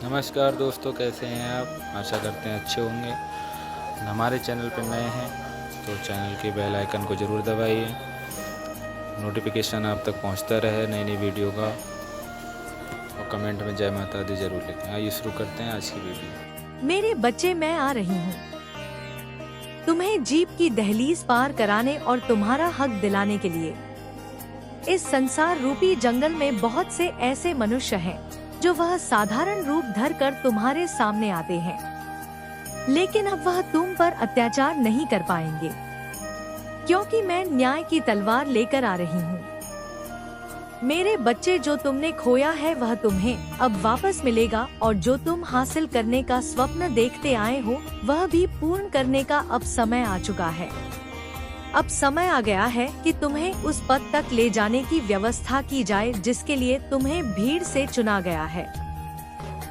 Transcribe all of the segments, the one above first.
नमस्कार दोस्तों, कैसे हैं आप? आशा करते हैं अच्छे होंगे। हमारे चैनल पर नए हैं तो चैनल के बेल आइकन को ज़रूर दबाइए, नोटिफिकेशन आप तक पहुंचता रहे नई नई वीडियो का। और कमेंट में जय माता दी ज़रूर लिखें। आइए शुरू करते हैं आज की वीडियो। मेरे बच्चे, मैं आ रही हूँ तुम्हें जीप की दहलीज पार कराने और तुम्हारा हक दिलाने के लिए। इस संसार रूपी जंगल में बहुत से ऐसे मनुष्य हैं जो वह साधारण रूप धर कर तुम्हारे सामने आते हैं, लेकिन अब वह तुम पर अत्याचार नहीं कर पाएंगे, क्योंकि मैं न्याय की तलवार लेकर आ रही हूँ। मेरे बच्चे, जो तुमने खोया है वह तुम्हें अब वापस मिलेगा, और जो तुम हासिल करने का स्वप्न देखते आए हो वह भी पूर्ण करने का अब समय आ चुका है। अब समय आ गया है कि तुम्हें उस पद तक ले जाने की व्यवस्था की जाए जिसके लिए तुम्हें भीड़ से चुना गया है।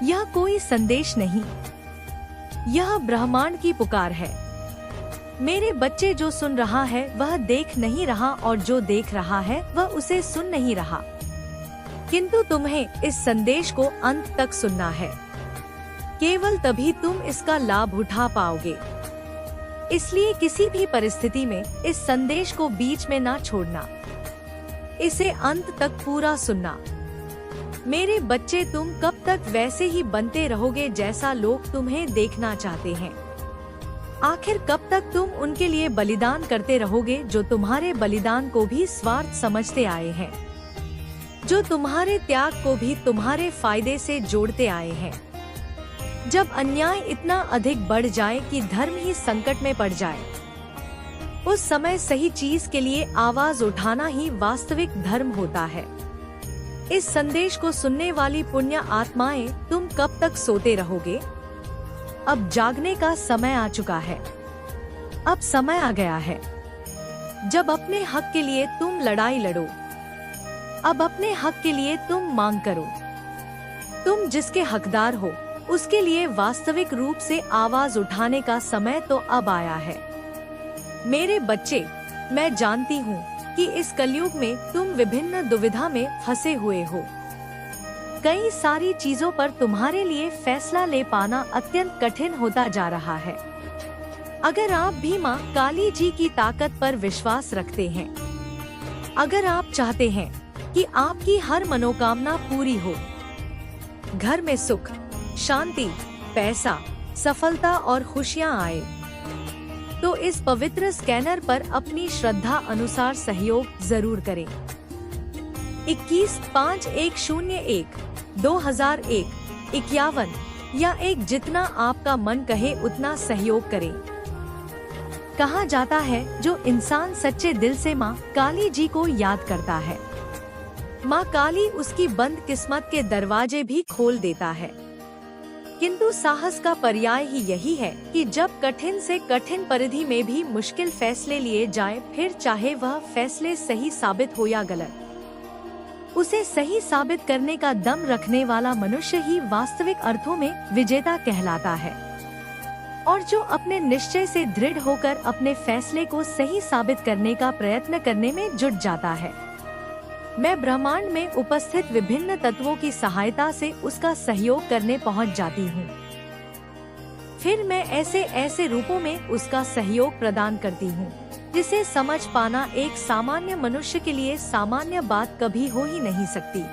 यह कोई संदेश नहीं, यह ब्रह्मांड की पुकार है। मेरे बच्चे, जो सुन रहा है वह देख नहीं रहा, और जो देख रहा है वह उसे सुन नहीं रहा, किंतु तुम्हें इस संदेश को अंत तक सुनना है। केवल तभी तुम इसका लाभ उठा पाओगे। इसलिए किसी भी परिस्थिति में इस संदेश को बीच में ना छोड़ना, इसे अंत तक पूरा सुनना। मेरे बच्चे, तुम कब तक वैसे ही बनते रहोगे जैसा लोग तुम्हें देखना चाहते हैं? आखिर कब तक तुम उनके लिए बलिदान करते रहोगे जो तुम्हारे बलिदान को भी स्वार्थ समझते आए हैं, जो तुम्हारे त्याग को भी तुम्हारे फायदे से जोड़ते आए हैं? जब अन्याय इतना अधिक बढ़ जाए कि धर्म ही संकट में पड़ जाए, उस समय सही चीज के लिए आवाज उठाना ही वास्तविक धर्म होता है। इस संदेश को सुनने वाली पुण्य आत्माएं, तुम कब तक सोते रहोगे? अब जागने का समय आ चुका है। अब समय आ गया है जब अपने हक के लिए तुम लड़ाई लड़ो। अब अपने हक के लिए तुम मांग करो। तुम जिसके हकदार हो उसके लिए वास्तविक रूप से आवाज उठाने का समय तो अब आया है। मेरे बच्चे, मैं जानती हूँ कि इस कलयुग में तुम विभिन्न दुविधा में फंसे हुए हो। कई सारी चीजों पर तुम्हारे लिए फैसला ले पाना अत्यंत कठिन होता जा रहा है। अगर आप भी माँ काली जी की ताकत पर विश्वास रखते हैं, अगर आप चाहते हैं कि आपकी हर मनोकामना पूरी हो, घर में सुख, शांति, पैसा, सफलता और खुशियां आए, तो इस पवित्र स्कैनर पर अपनी श्रद्धा अनुसार सहयोग जरूर करें। 21-5101-2001-51 या एक जितना आपका मन कहे उतना सहयोग करें। कहा जाता है, जो इंसान सच्चे दिल से माँ काली जी को याद करता है, माँ काली उसकी बंद किस्मत के दरवाजे भी खोल देता है। किंतु साहस का पर्याय ही यही है कि जब कठिन से कठिन परिधि में भी मुश्किल फैसले लिए जाएं, फिर चाहे वह फैसले सही साबित हो या गलत, उसे सही साबित करने का दम रखने वाला मनुष्य ही वास्तविक अर्थों में विजेता कहलाता है, और जो अपने निश्चय से दृढ़ होकर अपने फैसले को सही साबित करने का प्रयत्न करने में जुट जाता है। मैं ब्रह्मांड में उपस्थित विभिन्न तत्वों की सहायता से उसका सहयोग करने पहुंच जाती हूँ। फिर मैं ऐसे ऐसे रूपों में उसका सहयोग प्रदान करती हूँ जिसे समझ पाना एक सामान्य मनुष्य के लिए सामान्य बात कभी हो ही नहीं सकती।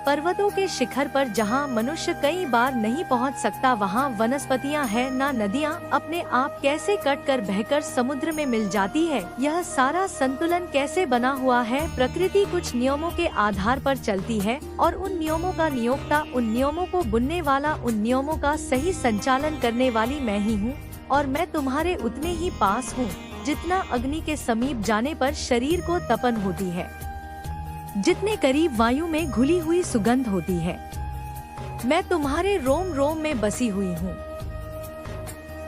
पर्वतों के शिखर पर जहाँ मनुष्य कई बार नहीं पहुँच सकता, वहाँ वनस्पतियाँ हैं ना नदियाँ अपने आप कैसे कट कर बहकर समुद्र में मिल जाती है। यह सारा संतुलन कैसे बना हुआ है? प्रकृति कुछ नियमों के आधार पर चलती है, और उन नियमों का नियोक्ता, उन नियमों को बुनने वाला, उन नियमों का सही संचालन करने वाली मैं ही हूँ। और मैं तुम्हारे उतने ही पास हूँ जितना अग्नि के समीप जाने पर शरीर को तपन होती है, जितने करीब वायु में घुली हुई सुगंध होती है। मैं तुम्हारे रोम रोम में बसी हुई हूँ।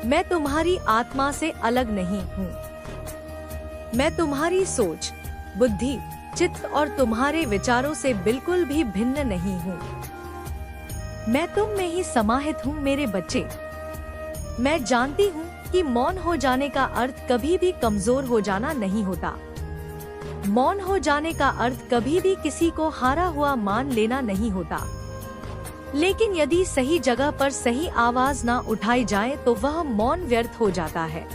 मैं तुम्हारी आत्मा से अलग नहीं हूँ। मैं तुम्हारी सोच, बुद्धि, चित्त और तुम्हारे विचारों से बिल्कुल भी भिन्न नहीं हूँ। मैं तुम में ही समाहित हूँ मेरे बच्चे। मैं जानती हूँ कि मौन हो जाने का अर्थ कभी भी कमजोर हो जाना नहीं होता। मौन हो जाने का अर्थ कभी भी किसी को हारा हुआ मान लेना नहीं होता। लेकिन यदि सही जगह पर सही आवाज ना उठाई जाए तो वह मौन व्यर्थ हो जाता है,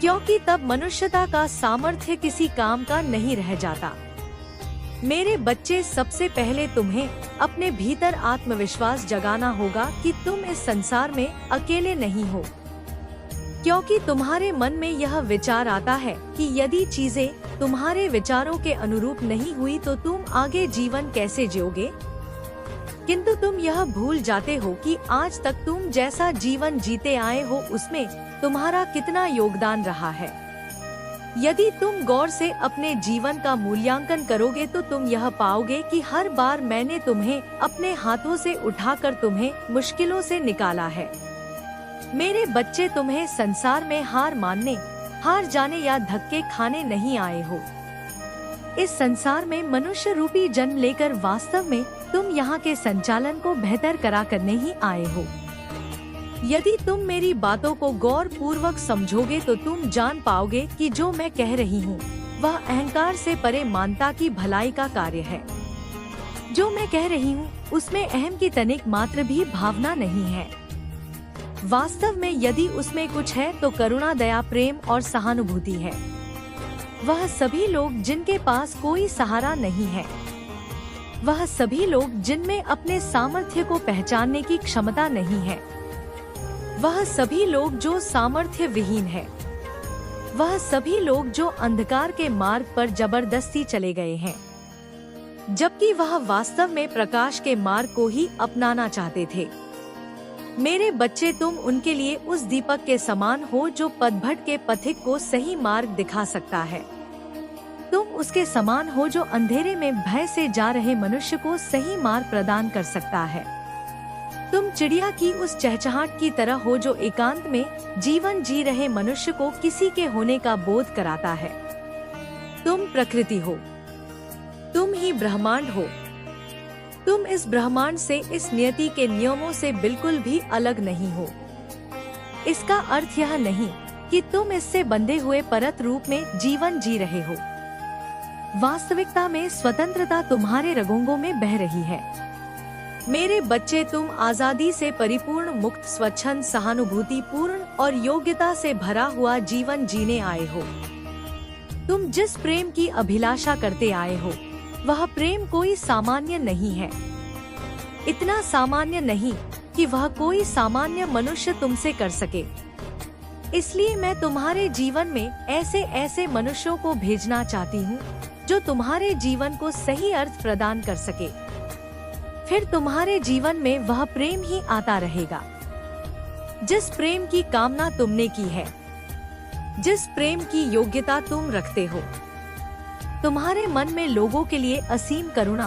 क्योंकि तब मनुष्यता का सामर्थ्य किसी काम का नहीं रह जाता। मेरे बच्चे, सबसे पहले तुम्हें अपने भीतर आत्मविश्वास जगाना होगा कि तुम इस संसार में अकेले नहीं हो, क्योंकि तुम्हारे मन में यह विचार आता है कि यदि चीजें तुम्हारे विचारों के अनुरूप नहीं हुई तो तुम आगे जीवन कैसे जियोगे। किंतु तुम यह भूल जाते हो कि आज तक तुम जैसा जीवन जीते आए हो उसमें तुम्हारा कितना योगदान रहा है। यदि तुम गौर से अपने जीवन का मूल्यांकन करोगे तो तुम यह पाओगे कि हर बार मैंने तुम्हें अपने हाथों से उठाकर तुम्हें मुश्किलों से निकाला है। मेरे बच्चे, तुम्हें संसार में हार मानने, हार जाने या धक्के खाने नहीं आए हो। इस संसार में मनुष्य रूपी जन्म लेकर वास्तव में तुम यहाँ के संचालन को बेहतर करा करने ही आए हो। यदि तुम मेरी बातों को गौर पूर्वक समझोगे तो तुम जान पाओगे कि जो मैं कह रही हूँ वह अहंकार से परे मानता की भलाई का कार्य है। जो मैं कह रही हूँ उसमें अहम की तनिक मात्र भी भावना नहीं है। वास्तव में यदि उसमें कुछ है तो करुणा, दया, प्रेम और सहानुभूति है। वह सभी लोग जिनके पास कोई सहारा नहीं है, वह सभी लोग जिनमें अपने सामर्थ्य को पहचानने की क्षमता नहीं है, वह सभी लोग जो सामर्थ्य विहीन है, वह सभी लोग जो अंधकार के मार्ग पर जबरदस्ती चले गए हैं, जबकि वह वास्तव में प्रकाश के मार्ग को ही अपनाना चाहते थे। मेरे बच्चे, तुम उनके लिए उस दीपक के समान हो जो पथभट के पथिक को सही मार्ग दिखा सकता है। तुम उसके समान हो जो अंधेरे में भय से जा रहे मनुष्य को सही मार्ग प्रदान कर सकता है। तुम चिड़िया की उस चहचहाट की तरह हो जो एकांत में जीवन जी रहे मनुष्य को किसी के होने का बोध कराता है। तुम प्रकृति हो, तुम ही ब्रह्मांड हो। तुम इस ब्रह्मांड से, इस नियति के नियमों से बिल्कुल भी अलग नहीं हो। इसका अर्थ यह नहीं कि तुम इससे बंधे हुए परत रूप में जीवन जी रहे हो। वास्तविकता में स्वतंत्रता तुम्हारे रगों में बह रही है। मेरे बच्चे, तुम आजादी से परिपूर्ण, मुक्त, स्वच्छंद, सहानुभूति पूर्ण और योग्यता से भरा हुआ जीवन जीने आए हो। तुम जिस प्रेम की अभिलाषा करते आए हो वह प्रेम कोई सामान्य नहीं है। इतना सामान्य नहीं कि वह कोई सामान्य मनुष्य तुमसे कर सके। इसलिए मैं तुम्हारे जीवन में ऐसे ऐसे मनुष्यों को भेजना चाहती हूँ जो तुम्हारे जीवन को सही अर्थ प्रदान कर सके। फिर तुम्हारे जीवन में वह प्रेम ही आता रहेगा जिस प्रेम की कामना तुमने की है, जिस प्रेम की योग्यता तुम रखते हो। तुम्हारे मन में लोगों के लिए असीम करुणा,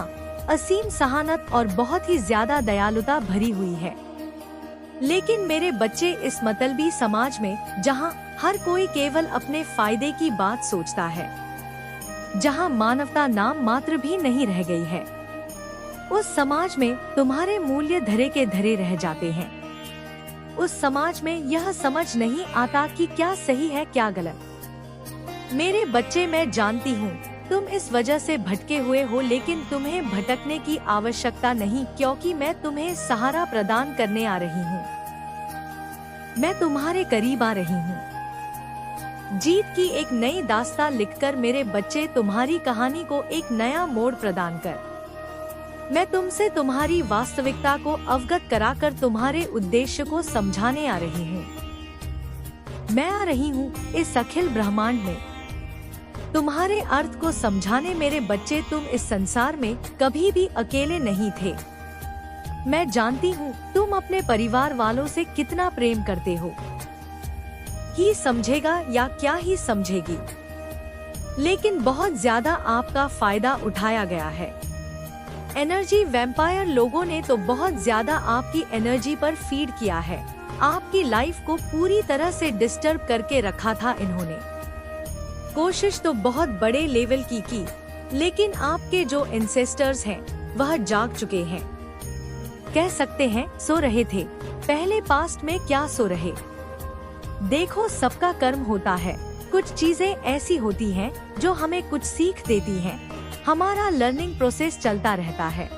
असीम सहानत और बहुत ही ज्यादा दयालुता भरी हुई है। लेकिन मेरे बच्चे, इस मतलबी समाज में जहाँ हर कोई केवल अपने फायदे की बात सोचता है, जहाँ मानवता नाम मात्र भी नहीं रह गई है, उस समाज में तुम्हारे मूल्य धरे के धरे रह जाते हैं। उस समाज में यह समझ नहीं आता कि क्या सही है क्या गलत। मेरे बच्चे, मैं जानती हूँ तुम इस वजह से भटके हुए हो, लेकिन तुम्हें भटकने की आवश्यकता नहीं, क्योंकि मैं तुम्हें सहारा प्रदान करने आ रही हूँ। मैं तुम्हारे करीब आ रही हूँ। जीत की एक नई दास्तां लिखकर मेरे बच्चे, तुम्हारी कहानी को एक नया मोड़ प्रदान कर मैं तुमसे तुम्हारी वास्तविकता को अवगत कराकर तुम्हारे उद्देश्य को समझाने आ रही हूँ। मैं आ रही हूँ इस अखिल ब्रह्मांड में तुम्हारे अर्थ को समझाने। मेरे बच्चे, तुम इस संसार में कभी भी अकेले नहीं थे। मैं जानती हूँ तुम अपने परिवार वालों से कितना प्रेम करते हो। ही समझेगा या क्या ही समझेगी, लेकिन बहुत ज्यादा आपका फायदा उठाया गया है। एनर्जी वैम्पायर लोगों ने तो बहुत ज्यादा आपकी एनर्जी पर फीड किया है। आपकी लाइफ को पूरी तरह से डिस्टर्ब करके रखा था इन्होंने। कोशिश तो बहुत बड़े लेवल की, लेकिन आपके जो एंसेस्टर्स हैं वह जाग चुके हैं। कह सकते हैं सो रहे थे। पहले पास्ट में क्या सो रहे। देखो, सबका कर्म होता है। कुछ चीजें ऐसी होती हैं जो हमें कुछ सीख देती हैं। हमारा लर्निंग प्रोसेस चलता रहता है।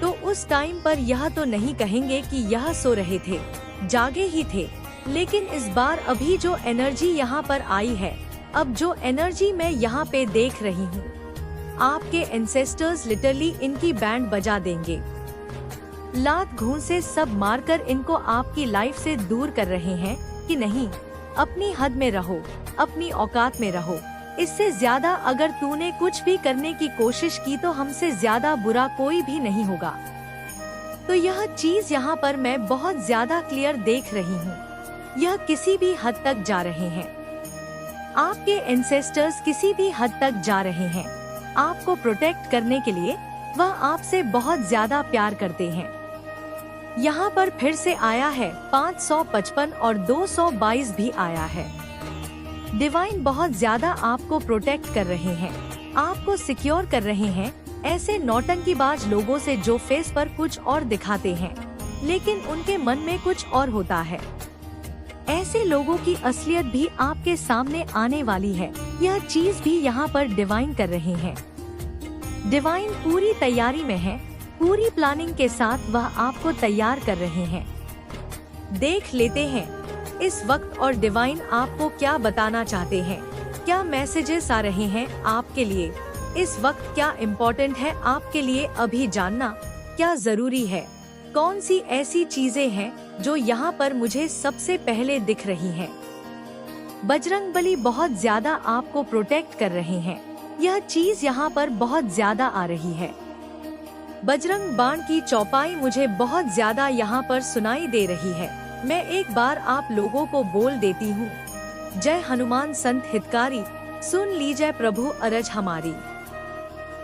तो उस टाइम पर यह तो नहीं कहेंगे कि यह सो रहे थे, जागे ही थे। लेकिन इस बार अभी जो एनर्जी यहाँ पर आई है, अब जो एनर्जी मैं यहाँ पे देख रही हूँ, आपके एंसेस्टर्स लिटरली इनकी बैंड बजा देंगे। लात घूंसे से सब मारकर इनको आपकी लाइफ से दूर कर रहे हैं कि नहीं, अपनी हद में रहो, अपनी औकात में रहो। इससे ज्यादा अगर तूने कुछ भी करने की कोशिश की तो हमसे ज्यादा बुरा कोई भी नहीं होगा। तो यह चीज यहाँ पर मैं बहुत ज्यादा क्लियर देख रही हूँ। यह किसी भी हद तक जा रहे हैं, आपके एंसेस्टर्स किसी भी हद तक जा रहे हैं आपको प्रोटेक्ट करने के लिए। वह आपसे बहुत ज्यादा प्यार करते हैं। यहाँ पर फिर से आया है 555 और 222 भी आया है। डिवाइन बहुत ज्यादा आपको प्रोटेक्ट कर रहे हैं, आपको सिक्योर कर रहे हैं ऐसे नौटंकीबाज लोगों से जो फेस पर कुछ और दिखाते हैं लेकिन उनके मन में कुछ और होता है। ऐसे लोगों की असलियत भी आपके सामने आने वाली है। यह चीज भी यहाँ पर डिवाइन कर रहे हैं। डिवाइन पूरी तैयारी में है, पूरी प्लानिंग के साथ वह आपको तैयार कर रहे हैं। देख लेते हैं इस वक्त और डिवाइन आपको क्या बताना चाहते हैं, क्या मैसेजेस आ रहे हैं आपके लिए इस वक्त, क्या इम्पोर्टेंट है आपके लिए अभी जानना, क्या जरूरी है, कौन सी ऐसी चीजें हैं जो यहाँ पर मुझे सबसे पहले दिख रही हैं। बजरंगबली बहुत ज्यादा आपको प्रोटेक्ट कर रहे हैं, यह चीज यहाँ पर बहुत ज्यादा आ रही है। बजरंग बाण की चौपाई मुझे बहुत ज्यादा यहाँ पर सुनाई दे रही है। मैं एक बार आप लोगों को बोल देती हूँ, जय हनुमान संत हितकारी, सुन लीजिए प्रभु अरज हमारी।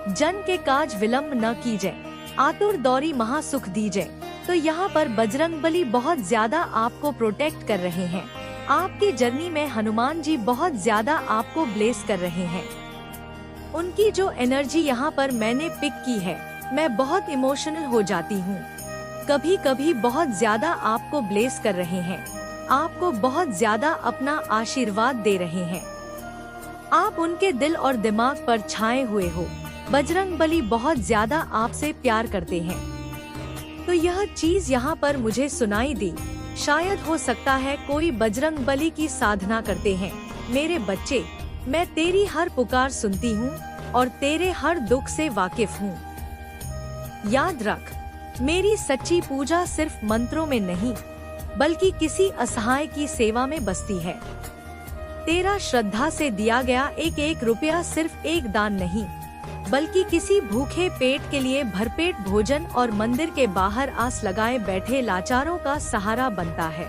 जन के काज विलम्ब न कीजिए, आतुर दौरी महासुख दीजिए। तो यहाँ पर बजरंगबली बहुत ज्यादा आपको प्रोटेक्ट कर रहे हैं। आपकी जर्नी में हनुमान जी बहुत ज्यादा आपको ब्लेस कर रहे हैं। उनकी जो एनर्जी यहाँ पर मैंने पिक की है, मैं बहुत इमोशनल हो जाती हूँ। कभी कभी बहुत ज्यादा आपको ब्लेस कर रहे हैं, आपको बहुत ज्यादा अपना आशीर्वाद दे रहे हैं। आप उनके दिल और दिमाग पर छाए हुए हो। बजरंगबली बहुत ज्यादा आपसे प्यार करते हैं। तो यह चीज यहाँ पर मुझे सुनाई दी। शायद हो सकता है कोई बजरंगबली की साधना करते हैं। मेरे बच्चे, मैं तेरी हर पुकार सुनती हूँ और तेरे हर दुख से वाकिफ हूँ। याद रख, मेरी सच्ची पूजा सिर्फ मंत्रों में नहीं बल्कि किसी असहाय की सेवा में बसती है। तेरा श्रद्धा से दिया गया एक एक रुपया सिर्फ एक दान नहीं बल्कि किसी भूखे पेट के लिए भरपेट भोजन और मंदिर के बाहर आस लगाए बैठे लाचारों का सहारा बनता है।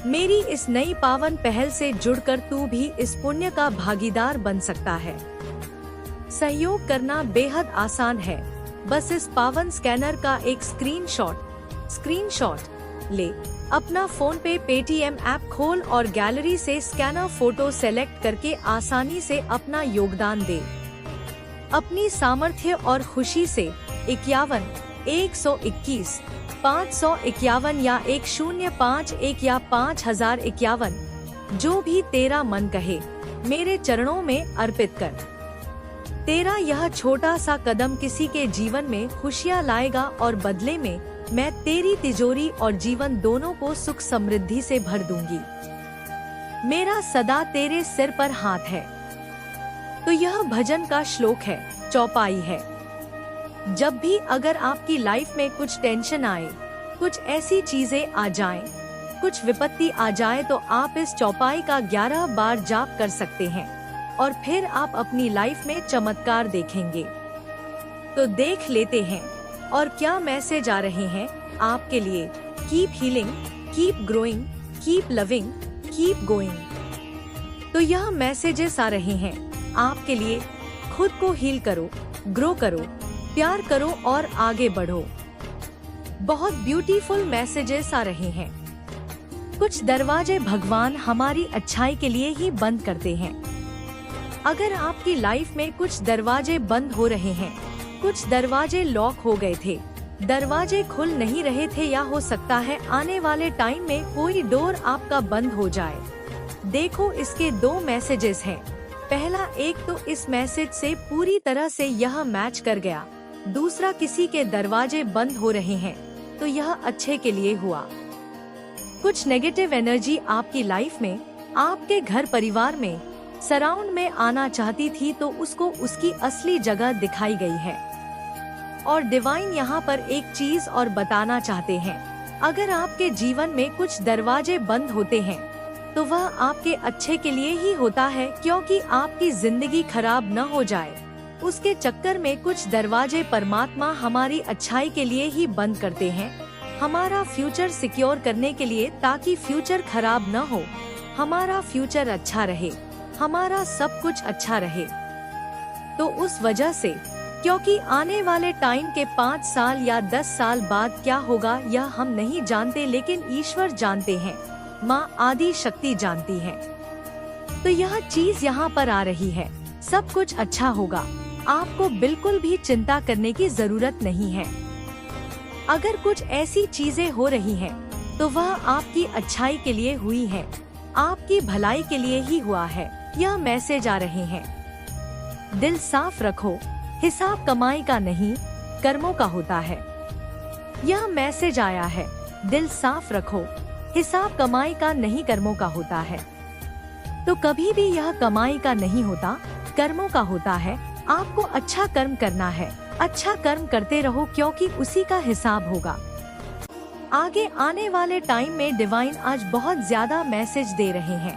मेरी इस नई पावन पहल से जुड़कर तू भी इस पुण्य का भागीदार बन सकता है। सहयोग करना बेहद आसान है, बस इस पावन स्कैनर का एक स्क्रीनशॉट ले, अपना फोन पे पेटीएम ऐप खोल और गैलरी से स्कैनर फोटो सेलेक्ट करके आसानी से अपना योगदान दे। अपनी सामर्थ्य और खुशी से 51, 121, 551 या 1051 या 5051, जो भी तेरा मन कहे, मेरे चरणों में अर्पित कर। तेरा यह छोटा सा कदम किसी के जीवन में खुशियाँ लाएगा और बदले में मैं तेरी तिजोरी और जीवन दोनों को सुख समृद्धि से भर दूंगी। मेरा सदा तेरे सिर पर हाथ है। तो यह भजन का श्लोक है, चौपाई है। जब भी अगर आपकी लाइफ में कुछ टेंशन आए, कुछ ऐसी चीजें आ जाएं, कुछ विपत्ति आ जाए तो आप इस चौपाई का 11 बार जाप कर सकते हैं और फिर आप अपनी लाइफ में चमत्कार देखेंगे। तो देख लेते हैं और क्या मैसेज आ रहे हैं आपके लिए। Keep healing, keep growing, keep loving, keep going. तो यह मैसेजेस आ रहे हैं आपके लिए। खुद को हील करो, ग्रो करो, प्यार करो और आगे बढ़ो। बहुत ब्यूटीफुल मैसेजेस आ रहे हैं। कुछ दरवाजे भगवान हमारी अच्छाई के लिए ही बंद करते हैं। अगर आपकी लाइफ में कुछ दरवाजे बंद हो रहे हैं, कुछ दरवाजे लॉक हो गए थे, दरवाजे खुल नहीं रहे थे, या हो सकता है आने वाले टाइम में कोई डोर आपका बंद हो जाए। देखो, इसके 2 मैसेजेस हैं। पहला एक तो इस मैसेज से पूरी तरह से यह मैच कर गया। दूसरा किसी के दरवाजे बंद हो रहे हैं तो यह अच्छे के लिए हुआ। कुछ नेगेटिव एनर्जी आपकी लाइफ में, आपके घर परिवार में, सराउंड में आना चाहती थी तो उसको उसकी असली जगह दिखाई गई है। और डिवाइन यहाँ पर एक चीज और बताना चाहते हैं, अगर आपके जीवन में कुछ दरवाजे बंद होते हैं तो वह आपके अच्छे के लिए ही होता है, क्योंकि आपकी जिंदगी खराब न हो जाए उसके चक्कर में कुछ दरवाजे परमात्मा हमारी अच्छाई के लिए ही बंद करते हैं, हमारा फ्यूचर सिक्योर करने के लिए, ताकि फ्यूचर खराब न हो, हमारा फ्यूचर अच्छा रहे, हमारा सब कुछ अच्छा रहे। तो उस वजह से, क्योंकि आने वाले टाइम के 5 साल या 10 साल बाद क्या होगा यह हम नहीं जानते, लेकिन ईश्वर जानते हैं, माँ आदि शक्ति जानती है। तो यह चीज यहाँ पर आ रही है, सब कुछ अच्छा होगा, आपको बिल्कुल भी चिंता करने की जरूरत नहीं है। अगर कुछ ऐसी चीजें हो रही हैं, तो वह आपकी अच्छाई के लिए हुई है, आपकी भलाई के लिए ही हुआ है। यह मैसेज आ रहे हैं, दिल साफ रखो, हिसाब कमाई का नहीं कर्मों का होता है। यह मैसेज आया है, दिल साफ रखो, हिसाब कमाई का नहीं कर्मों का होता है। तो कभी भी यह कमाई का नहीं होता, कर्मों का होता है। आपको अच्छा कर्म करना है, अच्छा कर्म करते रहो, क्योंकि उसी का हिसाब होगा। आगे आने वाले टाइम में डिवाइन आज बहुत ज्यादा मैसेज दे रहे हैं।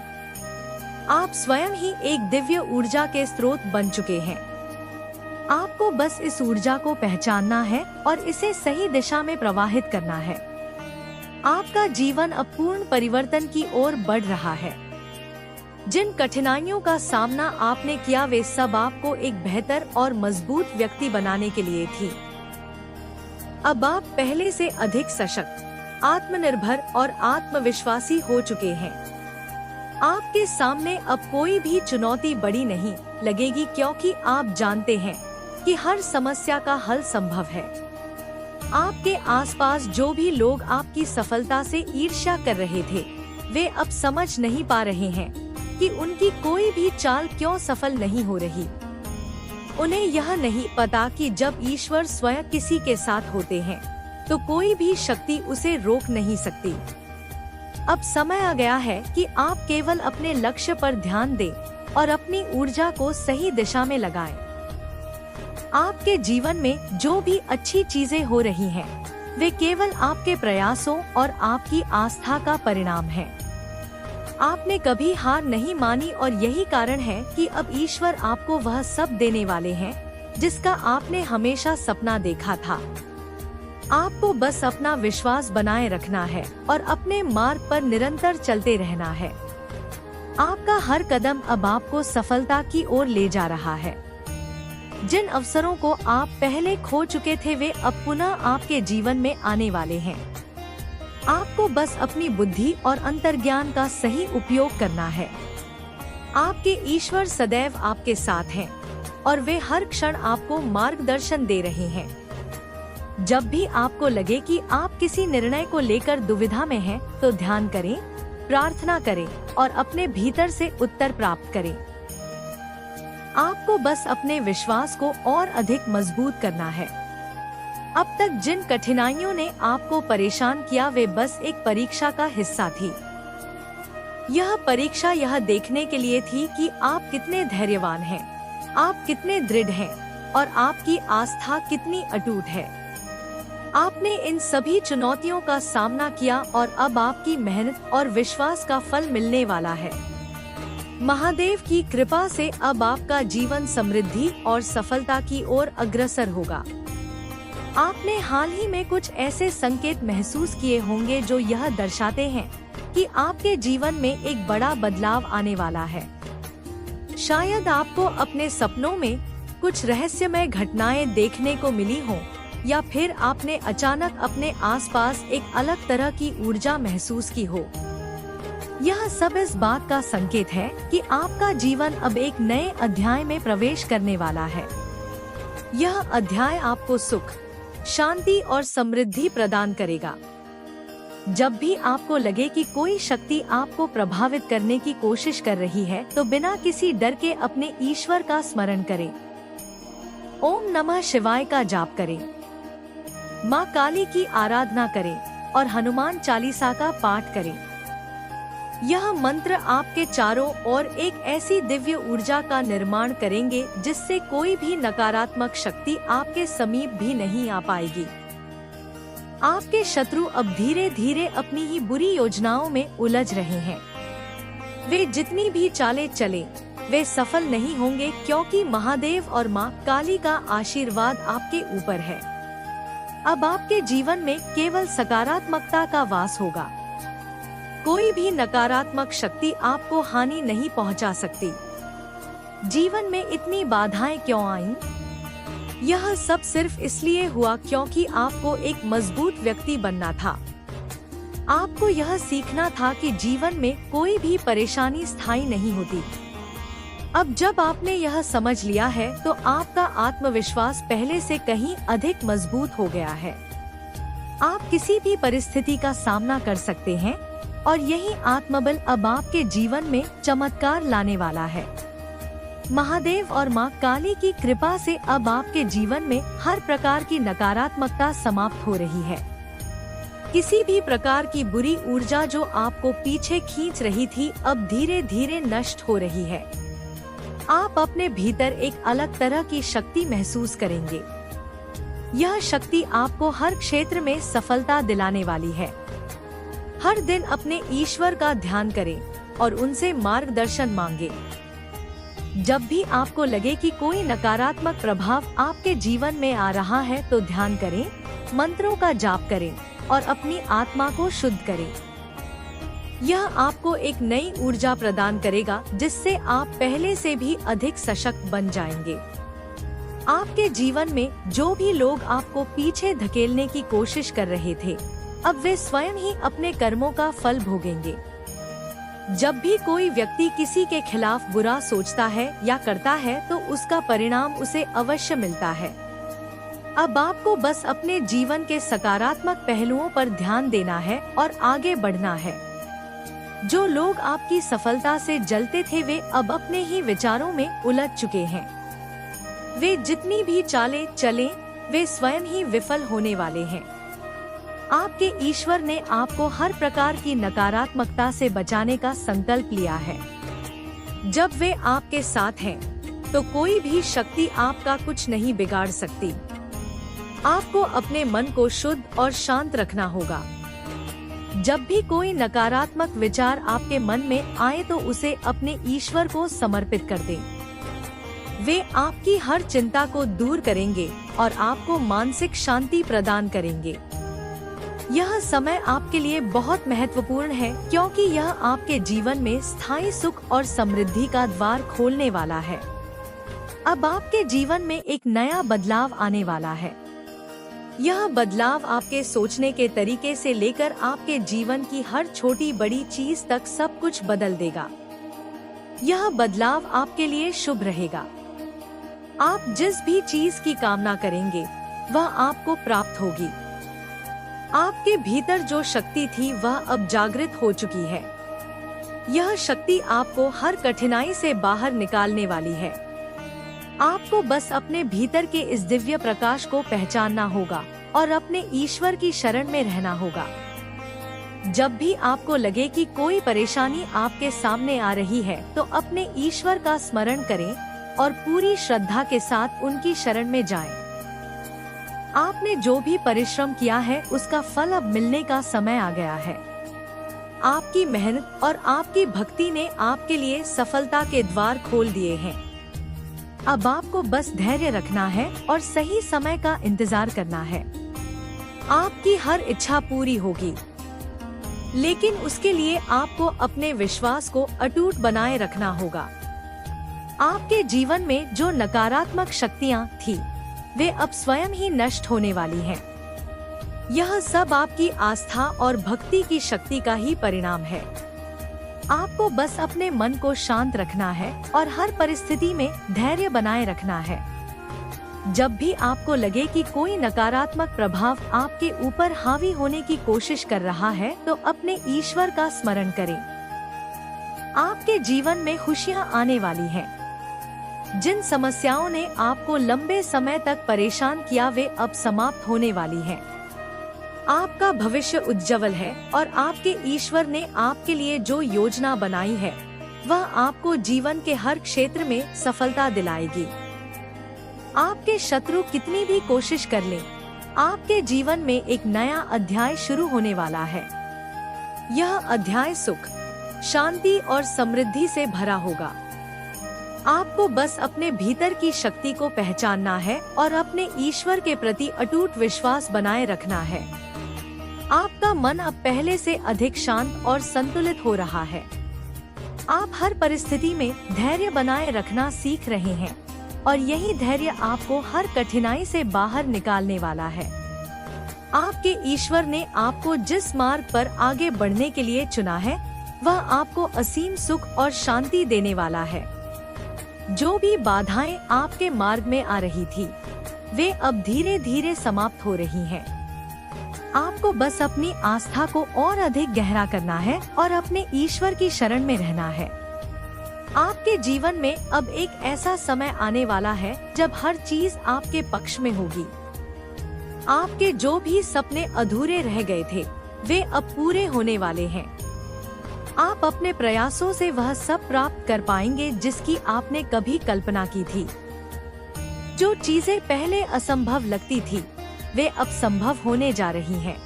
आप स्वयं ही एक दिव्य ऊर्जा के स्रोत बन चुके हैं। आपको बस इस ऊर्जा को पहचानना है और इसे सही दिशा में प्रवाहित करना है। आपका जीवन अब पूर्ण परिवर्तन की ओर बढ़ रहा है। जिन कठिनाइयों का सामना आपने किया वे सब आपको एक बेहतर और मजबूत व्यक्ति बनाने के लिए थी। अब आप पहले से अधिक सशक्त, आत्मनिर्भर और आत्मविश्वासी हो चुके हैं। आपके सामने अब कोई भी चुनौती बड़ी नहीं लगेगी, क्योंकि आप जानते हैं कि हर समस्या का हल संभव है। आपके आसपास जो भी लोग आपकी सफलता से ईर्ष्या कर रहे थे, वे अब समझ नहीं पा रहे हैं कि उनकी कोई भी चाल क्यों सफल नहीं हो रही। उन्हें यह नहीं पता कि जब ईश्वर स्वयं किसी के साथ होते हैं तो कोई भी शक्ति उसे रोक नहीं सकती। अब समय आ गया है कि आप केवल अपने लक्ष्य पर ध्यान दें और अपनी ऊर्जा को सही दिशा में लगाएं। आपके जीवन में जो भी अच्छी चीजें हो रही हैं, वे केवल आपके प्रयासों और आपकी आस्था का परिणाम है। आपने कभी हार नहीं मानी और यही कारण है कि अब ईश्वर आपको वह सब देने वाले हैं जिसका आपने हमेशा सपना देखा था। आपको बस अपना विश्वास बनाए रखना है और अपने मार्ग पर निरंतर चलते रहना है। आपका हर कदम अब आपको सफलता की ओर ले जा रहा है। जिन अवसरों को आप पहले खो चुके थे वे अब पुनः आपके जीवन में आने वाले हैं। आपको बस अपनी बुद्धि और अंतर्ज्ञान का सही उपयोग करना है। आपके ईश्वर सदैव आपके साथ हैं और वे हर क्षण आपको मार्गदर्शन दे रहे हैं। जब भी आपको लगे कि आप किसी निर्णय को लेकर दुविधा में हैं, तो ध्यान करें, प्रार्थना करें और अपने भीतर से उत्तर प्राप्त करें। आपको बस अपने विश्वास को और अधिक मजबूत करना है। अब तक जिन कठिनाइयों ने आपको परेशान किया वे बस एक परीक्षा का हिस्सा थी। यह परीक्षा यह देखने के लिए थी कि आप कितने धैर्यवान हैं, आप कितने दृढ़ हैं और आपकी आस्था कितनी अटूट है। आपने इन सभी चुनौतियों का सामना किया और अब आपकी मेहनत और विश्वास का फल मिलने वाला है। महादेव की कृपा से अब आपका जीवन समृद्धि और सफलता की ओर अग्रसर होगा। आपने हाल ही में कुछ ऐसे संकेत महसूस किए होंगे जो यह दर्शाते हैं कि आपके जीवन में एक बड़ा बदलाव आने वाला है। शायद आपको अपने सपनों में कुछ रहस्यमय घटनाएं देखने को मिली हों, या फिर आपने अचानक अपने आसपास एक अलग तरह की ऊर्जा महसूस की हो। यह सब इस बात का संकेत है कि आपका जीवन अब एक नए अध्याय में प्रवेश करने वाला है। यह अध्याय आपको सुख, शांति और समृद्धि प्रदान करेगा। जब भी आपको लगे कि कोई शक्ति आपको प्रभावित करने की कोशिश कर रही है, तो बिना किसी डर के अपने ईश्वर का स्मरण करें। ओम नमः शिवाय का जाप करें, माँ काली की आराधना करें और हनुमान चालीसा का पाठ करें। यह मंत्र आपके चारों ओर एक ऐसी दिव्य ऊर्जा का निर्माण करेंगे जिससे कोई भी नकारात्मक शक्ति आपके समीप भी नहीं आ पाएगी। आपके शत्रु अब धीरे धीरे अपनी ही बुरी योजनाओं में उलझ रहे हैं। वे जितनी भी चालें चले वे सफल नहीं होंगे, क्योंकि महादेव और माँ काली का आशीर्वाद आपके ऊपर है। अब आपके जीवन में केवल सकारात्मकता का वास होगा। कोई भी नकारात्मक शक्ति आपको हानि नहीं पहुंचा सकती। जीवन में इतनी बाधाएं क्यों आईं? यह सब सिर्फ इसलिए हुआ क्योंकि आपको एक मजबूत व्यक्ति बनना था। आपको यह सीखना था कि जीवन में कोई भी परेशानी स्थायी नहीं होती। अब जब आपने यह समझ लिया है तो आपका आत्मविश्वास पहले से कहीं अधिक मजबूत हो गया है। आप किसी भी परिस्थिति का सामना कर सकते हैं और यही आत्मबल अब आपके जीवन में चमत्कार लाने वाला है। महादेव और माँ काली की कृपा से अब आपके जीवन में हर प्रकार की नकारात्मकता समाप्त हो रही है। किसी भी प्रकार की बुरी ऊर्जा जो आपको पीछे खींच रही थी अब धीरे धीरे नष्ट हो रही है। आप अपने भीतर एक अलग तरह की शक्ति महसूस करेंगे। यह शक्ति आपको हर क्षेत्र में सफलता दिलाने वाली है। हर दिन अपने ईश्वर का ध्यान करें और उनसे मार्गदर्शन मांगे। जब भी आपको लगे कि कोई नकारात्मक प्रभाव आपके जीवन में आ रहा है तो ध्यान करें, मंत्रों का जाप करें और अपनी आत्मा को शुद्ध करें। यह आपको एक नई ऊर्जा प्रदान करेगा जिससे आप पहले से भी अधिक सशक्त बन जाएंगे। आपके जीवन में जो भी लोग आपको पीछे धकेलने की कोशिश कर रहे थे अब वे स्वयं ही अपने कर्मों का फल भोगेंगे। जब भी कोई व्यक्ति किसी के खिलाफ बुरा सोचता है या करता है तो उसका परिणाम उसे अवश्य मिलता है। अब आपको बस अपने जीवन के सकारात्मक पहलुओं पर ध्यान देना है और आगे बढ़ना है। जो लोग आपकी सफलता से जलते थे वे अब अपने ही विचारों में उलझ चुके हैं। वे जितनी भी चालें चलें वे स्वयं ही विफल होने वाले हैं। आपके ईश्वर ने आपको हर प्रकार की नकारात्मकता से बचाने का संकल्प लिया है। जब वे आपके साथ हैं, तो कोई भी शक्ति आपका कुछ नहीं बिगाड़ सकती। आपको अपने मन को शुद्ध और शांत रखना होगा। जब भी कोई नकारात्मक विचार आपके मन में आए तो उसे अपने ईश्वर को समर्पित कर दें। वे आपकी हर चिंता को दूर करेंगे और आपको मानसिक शांति प्रदान करेंगे। यह समय आपके लिए बहुत महत्वपूर्ण है क्योंकि यह आपके जीवन में स्थायी सुख और समृद्धि का द्वार खोलने वाला है। अब आपके जीवन में एक नया बदलाव आने वाला है। यह बदलाव आपके सोचने के तरीके से लेकर आपके जीवन की हर छोटी बड़ी चीज तक सब कुछ बदल देगा। यह बदलाव आपके लिए शुभ रहेगा। आप जिस भी चीज की कामना करेंगे वह आपको प्राप्त होगी। आपके भीतर जो शक्ति थी वह अब जागृत हो चुकी है। यह शक्ति आपको हर कठिनाई से बाहर निकालने वाली है। आपको बस अपने भीतर के इस दिव्य प्रकाश को पहचानना होगा और अपने ईश्वर की शरण में रहना होगा। जब भी आपको लगे कि कोई परेशानी आपके सामने आ रही है तो अपने ईश्वर का स्मरण करें और पूरी श्रद्धा के साथ उनकी शरण में जाएं। आपने जो भी परिश्रम किया है उसका फल अब मिलने का समय आ गया है। आपकी मेहनत और आपकी भक्ति ने आपके लिए सफलता के द्वार खोल दिए हैं। अब आपको बस धैर्य रखना है और सही समय का इंतजार करना है। आपकी हर इच्छा पूरी होगी, लेकिन उसके लिए आपको अपने विश्वास को अटूट बनाए रखना होगा। आपके जीवन में जो नकारात्मक शक्तियाँ थी वे अब स्वयं ही नष्ट होने वाली हैं। यह सब आपकी आस्था और भक्ति की शक्ति का ही परिणाम है। आपको बस अपने मन को शांत रखना है और हर परिस्थिति में धैर्य बनाए रखना है। जब भी आपको लगे कि कोई नकारात्मक प्रभाव आपके ऊपर हावी होने की कोशिश कर रहा है तो अपने ईश्वर का स्मरण करें। आपके जीवन में खुशियाँ आने वाली हैं। जिन समस्याओं ने आपको लंबे समय तक परेशान किया वे अब समाप्त होने वाली हैं। आपका भविष्य उज्जवल है और आपके ईश्वर ने आपके लिए जो योजना बनाई है वह आपको जीवन के हर क्षेत्र में सफलता दिलाएगी। आपके शत्रु कितनी भी कोशिश कर लें, आपके जीवन में एक नया अध्याय शुरू होने वाला है। यह अध्याय सुख, शांति और समृद्धि से भरा होगा। आपको बस अपने भीतर की शक्ति को पहचानना है और अपने ईश्वर के प्रति अटूट विश्वास बनाए रखना है। आपका मन अब पहले से अधिक शांत और संतुलित हो रहा है। आप हर परिस्थिति में धैर्य बनाए रखना सीख रहे हैं और यही धैर्य आपको हर कठिनाई से बाहर निकालने वाला है। आपके ईश्वर ने आपको जिस मार्ग पर आगे बढ़ने के लिए चुना है वह आपको असीम सुख और शांति देने वाला है। जो भी बाधाएं आपके मार्ग में आ रही थी वे अब धीरे धीरे समाप्त हो रही हैं। आपको बस अपनी आस्था को और अधिक गहरा करना है और अपने ईश्वर की शरण में रहना है। आपके जीवन में अब एक ऐसा समय आने वाला है जब हर चीज आपके पक्ष में होगी। आपके जो भी सपने अधूरे रह गए थे वे अब पूरे होने वाले हैं। आप अपने प्रयासों से वह सब प्राप्त कर पाएंगे जिसकी आपने कभी कल्पना की थी। जो चीजें पहले असंभव लगती थी वे अब संभव होने जा रही हैं।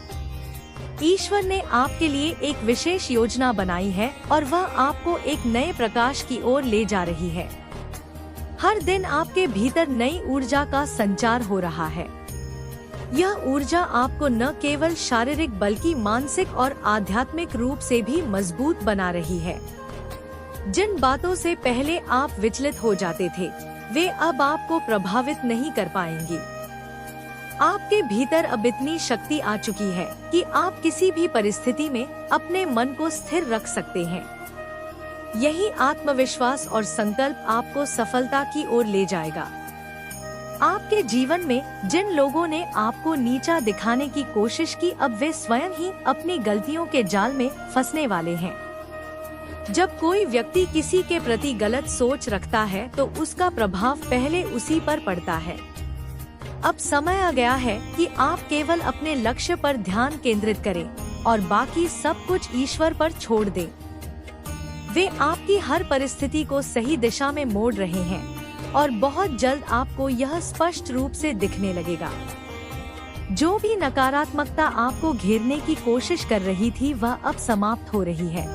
ईश्वर ने आपके लिए एक विशेष योजना बनाई है और वह आपको एक नए प्रकाश की ओर ले जा रही है। हर दिन आपके भीतर नई ऊर्जा का संचार हो रहा है। यह ऊर्जा आपको न केवल शारीरिक बल्कि मानसिक और आध्यात्मिक रूप से भी मजबूत बना रही है। जिन बातों से पहले आप विचलित हो जाते थे वे अब आपको प्रभावित नहीं कर पाएंगी। आपके भीतर अब इतनी शक्ति आ चुकी है कि आप किसी भी परिस्थिति में अपने मन को स्थिर रख सकते हैं। यही आत्मविश्वास और संकल्प आपको सफलता की ओर ले जाएगा। आपके जीवन में जिन लोगों ने आपको नीचा दिखाने की कोशिश की अब वे स्वयं ही अपनी गलतियों के जाल में फंसने वाले हैं। जब कोई व्यक्ति किसी के प्रति गलत सोच रखता है तो उसका प्रभाव पहले उसी पर पड़ता है। अब समय आ गया है कि आप केवल अपने लक्ष्य पर ध्यान केंद्रित करें और बाकी सब कुछ ईश्वर पर छोड़ दें। वे आपकी हर परिस्थिति को सही दिशा में मोड़ रहे हैं और बहुत जल्द आपको यह स्पष्ट रूप से दिखने लगेगा। जो भी नकारात्मकता आपको घेरने की कोशिश कर रही थी वह अब समाप्त हो रही है।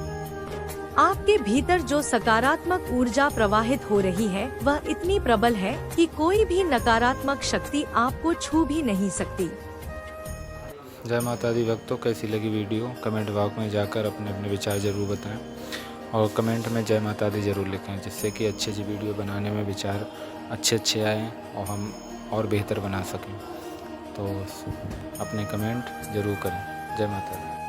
आपके भीतर जो सकारात्मक ऊर्जा प्रवाहित हो रही है वह इतनी प्रबल है कि कोई भी नकारात्मक शक्ति आपको छू भी नहीं सकती। जय माता दी भक्तों, कैसी लगी वीडियो कमेंट बॉक्स में जाकर अपने अपने विचार जरूर बताएं और कमेंट में जय माता दी जरूर लिखें, जिससे कि अच्छी वीडियो बनाने में विचार अच्छे आएँ और हम और बेहतर बना सकें। तो अपने कमेंट जरूर करें। जय माता दी।